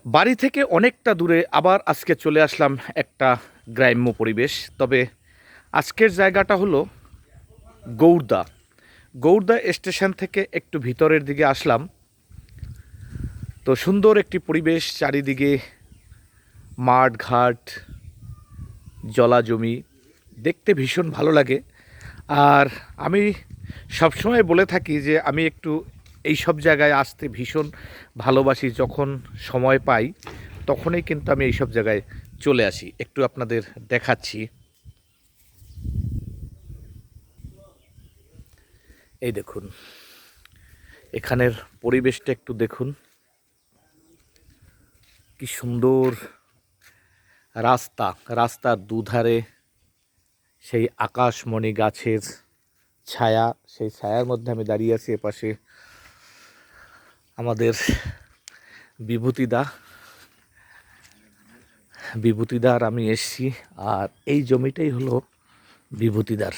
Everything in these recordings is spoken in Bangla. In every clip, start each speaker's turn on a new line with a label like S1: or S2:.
S1: বাড়ি থেকে অনেকটা দূরে আবার আজকে চলে আসলাম একটা গ্রাম্য পরিবেশ। তবে আজকের জায়গাটা হলো গৌড়দা। গৌড়দা স্টেশন থেকে একটু ভিতরের দিকে আসলাম। তো সুন্দর একটি পরিবেশ, চারিদিকে মাঠ ঘাট, জলাজমি, দেখতে ভীষণ ভালো লাগে। আর আমি সবসময় বলে থাকি যে আমি একটু এই সব জায়গায় আসতে ভীষণ ভালোবাসি। যখন সময় পাই তখনই কিন্তু আমি এইসব জায়গায় চলে আসি। একটু আপনাদের দেখাচ্ছি। এই দেখুন, এখানের পরিবেশটা একটু দেখুন, কি সুন্দর রাস্তা। রাস্তার দুধারে সেই আকাশমণি গাছের ছায়া, সেই ছায়ার মধ্যে আমি দাঁড়িয়ে আছি। এপাশে আমাদের বিভূতিদার আমি এসছি। আর এই জমিটাই হলো বিভূতিদার।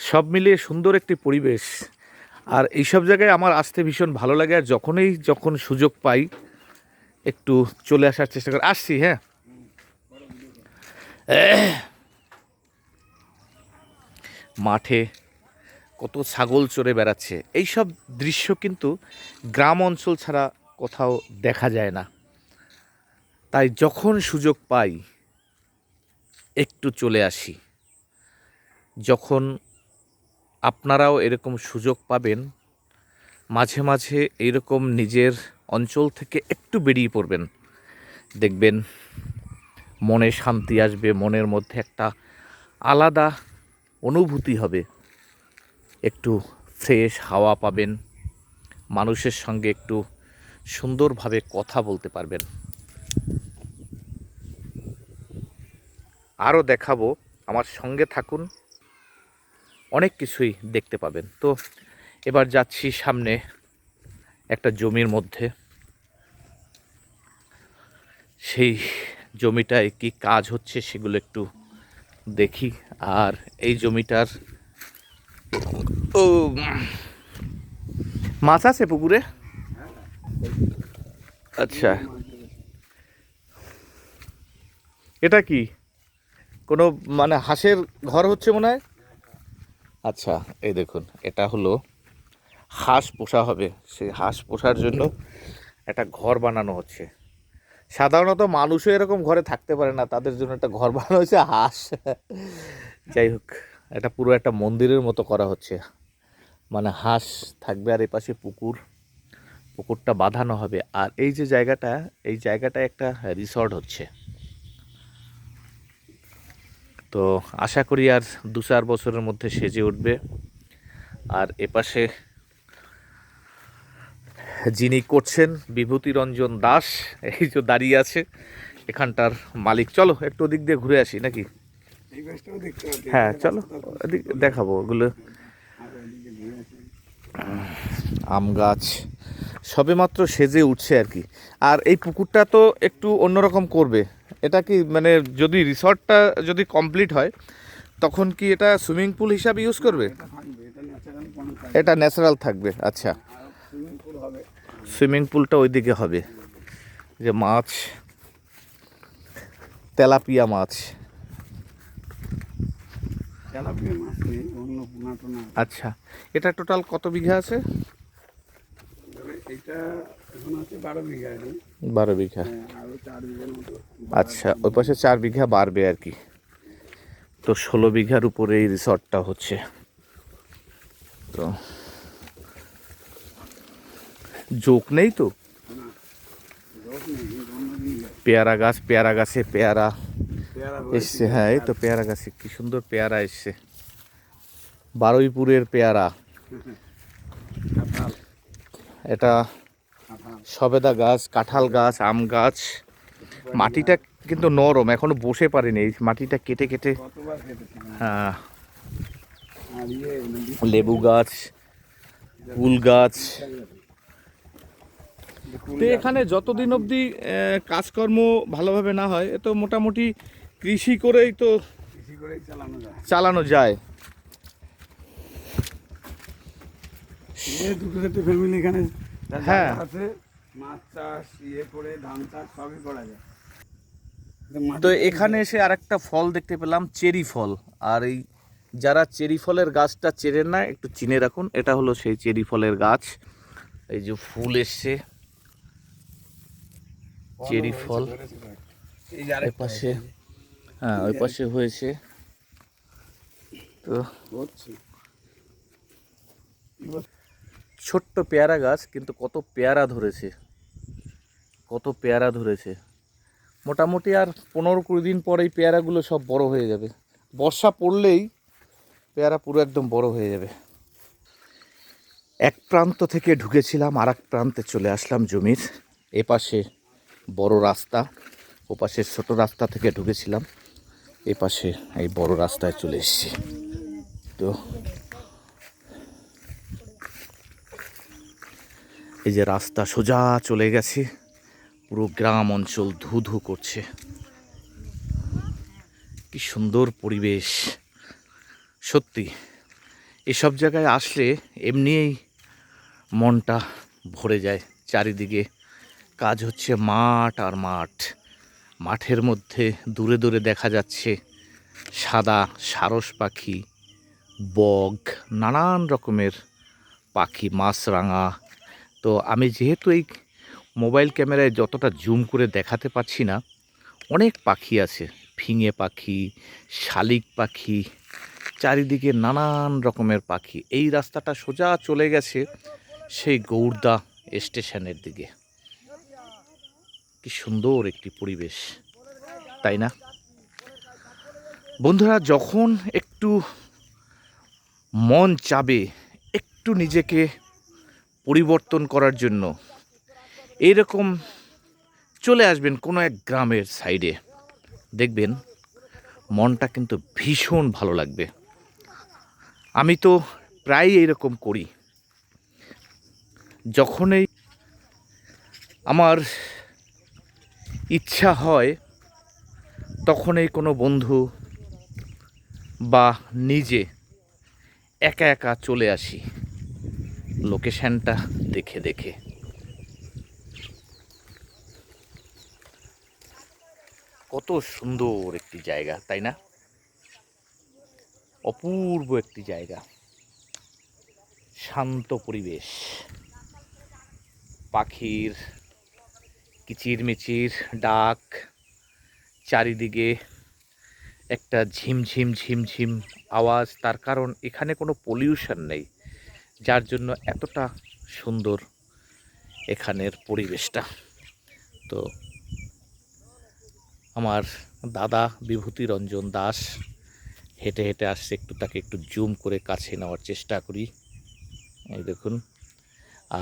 S1: সব মিলিয়ে সুন্দর একটি পরিবেশ। আর এইসব জায়গায় আমার আসতে ভীষণ ভালো লাগে। আর যখন সুযোগ পাই একটু চলে আসার চেষ্টা করি। আসছি, হ্যাঁ। মাঠে কত ছাগল চড়ে বেড়াচ্ছে, এইসব দৃশ্য কিন্তু গ্রাম অঞ্চল ছাড়া কোথাও দেখা যায় না। তাই যখন সুযোগ পাই একটু চলে আসি। যখন আপনারাও এরকম সুযোগ পাবেন, মাঝে মাঝে এইরকম নিজের অঞ্চল থেকে একটু বেরিয়ে পড়বেন, দেখবেন মনে শান্তি আসবে, মনের মধ্যে একটা আলাদা অনুভূতি হবে। একটু ফ্রেশ হাওয়া পাবেন, মানুষের সঙ্গে একটু সুন্দরভাবে কথা বলতে পারবেন। আরও দেখাবো, আমার সঙ্গে থাকুন, অনেক কিছুই দেখতে পাবেন। তো এবার যাচ্ছি সামনে একটা জমির মধ্যে। সেই জমিটায় কি কাজ হচ্ছে সেগুলো একটু দেখি। আর এই জমিটার ও মাছ আছে পুকুরে? আচ্ছা, এটা কি কোনো মানে হাঁসের ঘর হচ্ছে মনে হয়? আচ্ছা, এই দেখুন, এটা হলো হাঁস পোষা হবে। সেই হাঁস পোষার জন্য একটা ঘর বানানো হচ্ছে। সাধারণত মানুষও এরকম ঘরে থাকতে পারে না, তাদের জন্য একটা ঘর বানানো হয়েছে হাঁস। যাই হোক, এটা পুরো একটা মন্দিরের মতো করা হচ্ছে। মানে হাঁস থাকবে আর এপাশে পুকুরটা বাঁধানো হবে। আর এই যে জায়গাটা, এই জায়গাটা একটা রিসর্ট হচ্ছে। তো আশা করি আর 2-4 বছরের মধ্যে সেজে উঠবে। আর এপাশে যিনি করছেন বিভূতিরঞ্জন দাস, এই যে দাঁড়িয়ে আছে, এখানটার মালিক। চলো একটু ওদিক দিয়ে ঘুরে আসি নাকি? হ্যাঁ চলো, ওদিক দেখাবো ওগুলো। আম গাছ সবেমাত্র সেজে উঠছে আর কি। আর এই পুকুরটা তো একটু অন্যরকম করবে। এটা কি মানে যদি রিসর্টটা যদি কমপ্লিট হয় তখন কি এটা সুইমিং পুল হিসাবে ইউজ করবে? এটা ন্যাচারাল থাকবে। আচ্ছা, সুইমিং পুলটা ওইদিকে হবে। যে মাছ, তেলাপিয়া মাছ। আচ্ছা, এটা টোটাল কত বিঘা আছে? 12 বিঘা। আচ্ছা, ওই পাশে 4 বিঘা বাড়বে আর কি। তো 16 বিঘার উপরে এই রিসর্টটা হচ্ছে। তো জোক নেই তো? পেয়ারা গাছে পেয়ারা এসছে। হ্যাঁ, এই তো পেয়ারা গাছে কি সুন্দর পেয়ারা এসছে, বারুইপুরের পেয়ারা। এটা সবেদা গাছ, কাঁঠাল গাছ, আম গাছ। মাটিটা কিন্তু নরম, এখনো বসে পারিনি। এই মাটিটা কেটে কেটে। হ্যাঁ, লেবু গাছ, কুল গাছ। তো এখানে যতদিন অবধি কাজকর্ম ভালোভাবে না হয়, এ তো মোটামুটি কৃষি করেই তো চালানো যায়।
S2: দুটো ফ্যামিলি এখানে
S1: হ্যাঁ,
S2: আছে, মাছ চাষ করে ধান চাষ সবই করা যায়।
S1: তো এখানে এসে আরেকটা ফল দেখতে পেলাম, চেরি ফল। আর এই যারা চেরি ফলের গাছটা চেনেন না, একটু চিনে রাখুন, এটা হলো সেই চেরি ফলের গাছ। এই যে ফুল এসছে, চেরি ফল। ওই পাশে, হ্যাঁ ওই পাশে হয়েছে। তো ছোট্ট পেয়ারা গাছ, কিন্তু কত পেয়ারা ধরেছে, কত পেয়ারা ধরেছে। মোটামুটি আর 15-20 দিন পর এই পেয়ারাগুলো সব বড় হয়ে যাবে। বর্ষা পড়লেই পেয়ারা পুরো একদম বড় হয়ে যাবে। এক প্রান্ত থেকে ঢুকেছিলাম, আর এক প্রান্তে চলে আসলাম জমির। এপাশে বড় রাস্তা, ওপাশে ছোট রাস্তা থেকে ঢুকেছিলাম, এপাশে এই বড় রাস্তায় চলে এসেছি। তো এই যে রাস্তা সোজা চলে গেছে, পুরো গ্রাম অঞ্চল ধু ধু করছে। কি সুন্দর পরিবেশ সত্যি। এসব জায়গায় আসলে এমনিই মনটা ভরে যায়। চারিদিকে কাজ হচ্ছে, মাঠ আর মাঠ। মাঠের মধ্যে দূরে দূরে দেখা যাচ্ছে সাদা সারস পাখি, বক, নানান রকমের পাখি, মাছরাঙা। তো আমি যেহেতু এই মোবাইল ক্যামেরায় যতটা জুম করে দেখাতে পারছি না, অনেক পাখি আছে, ফিঙে পাখি, শালিক পাখি, চারিদিকে নানান রকমের পাখি। এই রাস্তাটা সোজা চলে গেছে সেই গৌড়দা স্টেশনের দিকে। কি সুন্দর একটি পরিবেশ, তাই না বন্ধুরা? যখন একটু মন চাবে একটু নিজেকে পরিবর্তন করার জন্য, এইরকম চলে আসবেন কোনো এক গ্রামের সাইডে, দেখবেন মনটা কিন্তু ভীষণ ভালো লাগবে। আমি তো প্রায় এইরকম করি। যখনই আমার ইচ্ছা হয়, তখনই কোনো বন্ধু বা নিজে একা একা চলে আসি লোকেশনটা দেখে দেখে। কত সুন্দর একটি জায়গা, তাই না? অপূর্ব একটি জায়গা, শান্ত পরিবেশ, পাখির কিচিরমিচির ডাক, চারিদিকে একটা ঝিমঝিম ঝিমঝিম আওয়াজ। তার কারণ এখানে কোনো পলিউশন নেই, যার জন্য এতটা সুন্দর এখানের পরিবেশটা। তো আমার দাদা বিভূতিরঞ্জন দাস হেঁটে হেঁটে আসছে, একটু তাকে একটু জুম করে কাছে নেওয়ার চেষ্টা করি। এই দেখুন,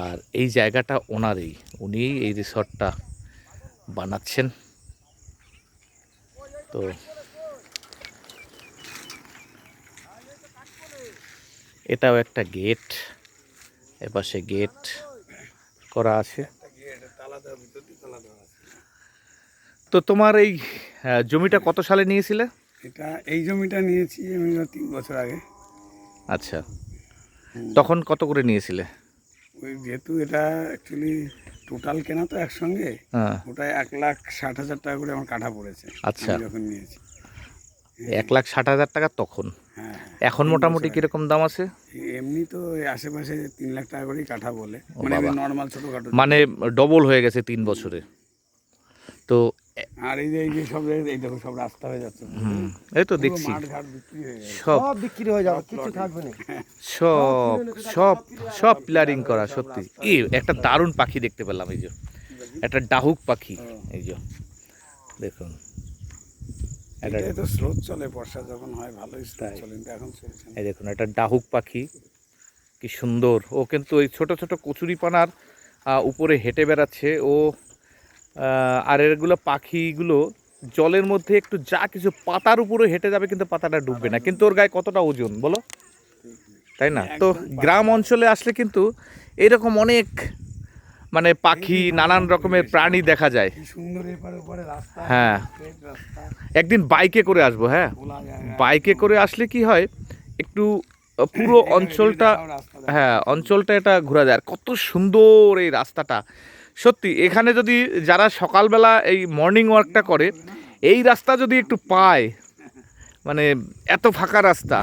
S1: আর এই জায়গাটা ওনারই, উনিই এই রিসর্টটা বানাচ্ছেন। তো এটাও একটা গেট, এপাশে গেট করা আছে। তো তোমার এই জমিটা কত সালে নিয়েছিলে?
S2: এই জমিটা নিয়েছি আমি 3 বছর আগে।
S1: আচ্ছা, তখন কত করে নিয়েছিলে?
S2: ওই যেহেতু এটা অ্যাকচুয়ালি টোটাল কেনা তো একসঙ্গে,
S1: হ্যাঁ,
S2: ওটা 1,60,000 টাকা করে আমার কাঠা পড়েছে।
S1: আচ্ছা,
S2: আমি যখন নিয়েছি
S1: 1,60,000 টাকা তখন।
S2: হ্যাঁ,
S1: এখন মোটামুটি কিরকম দাম আছে?
S2: এমনি তো এই আশেপাশে 3 লাখ টাকা করেই কাঠা বলে,
S1: ও
S2: মানে
S1: বাবা,
S2: নর্মাল ছোটোখাটো।
S1: মানে ডবল হয়ে গেছে 3 বছরে। তো
S2: আর এই যে সব এই দেখো সব রাস্তা হয়ে যাচ্ছে,
S1: এই তো দেখছি
S2: মাঠ ঘাট বিক্রি হয়ে যাবে,
S1: সব
S3: সব বিক্রি হয়ে যাবে, কিছু থাকবে না।
S1: সব সব সব প্ল্যানিং করা। সত্যি এই একটা দারুণ পাখি দেখতে পেলাম, এই যে একটা ডাহুক পাখি, এই যে দেখুন।
S2: এটাই তো স্রোত চলে, বর্ষা যখন হয় ভালোই স্রোত চলে, কিন্তু এখন চলছে না।
S1: এই দেখুন একটা ডাহুক পাখি, কি সুন্দর। ও কিন্তু ওই ছোট ছোট কচুরিপানার উপরে হেঁটে বেড়াচ্ছে ও। আর এগুলো পাখিগুলো জলের মধ্যে একটু যা কিছু পাতার উপরে হেঁটে যাবে, কিন্তু পাতাটা ডুববে না। কিন্তু ওর গায়ে কতটা ওজন বলো, তাই না? তো গ্রাম অঞ্চলে আসলে কিন্তু এরকম অনেক মানে পাখি, নানান রকমের প্রাণী দেখা যায়।
S2: কি সুন্দর এপারে ওপারে রাস্তা,
S1: হ্যাঁ,
S2: রাস্তা
S1: একদিন বাইকে করে আসবো। হ্যাঁ,
S2: খোলা জায়গা,
S1: বাইকে করে আসলে কি হয়, একটু পুরো অঞ্চলটা,
S2: রাস্তা
S1: হ্যাঁ অঞ্চলটা এটা ঘোরা যায়। আর কত সুন্দর এই রাস্তাটা, সত্যি এখানে যদি যারা সকালবেলা এই মর্নিং ওয়াকটা করে এই রাস্তা যদি একটু পায়, মানে এত ফাঁকা রাস্তা,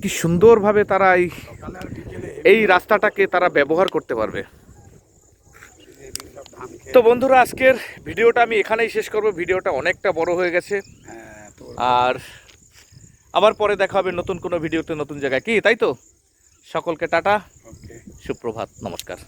S1: কি সুন্দরভাবে তারা
S2: সকালে আর বিকেলে
S1: এই রাস্তাটাকে তারা ব্যবহার করতে পারবে।
S2: এদিকে সব ধান খেয়ে
S1: তো বন্ধুরা, আজকের ভিডিওটা আমি এখানেই শেষ করব। ভিডিওটা অনেকটা বড় হয়ে গেছে,
S2: হ্যাঁ তো
S1: আর আবার পরে দেখা হবে নতুন কোনো ভিডিওতে নতুন জায়গায়, কি তাই তো? সকলকে টাটা,
S2: ওকে।
S1: সুপ্রভাত, নমস্কার।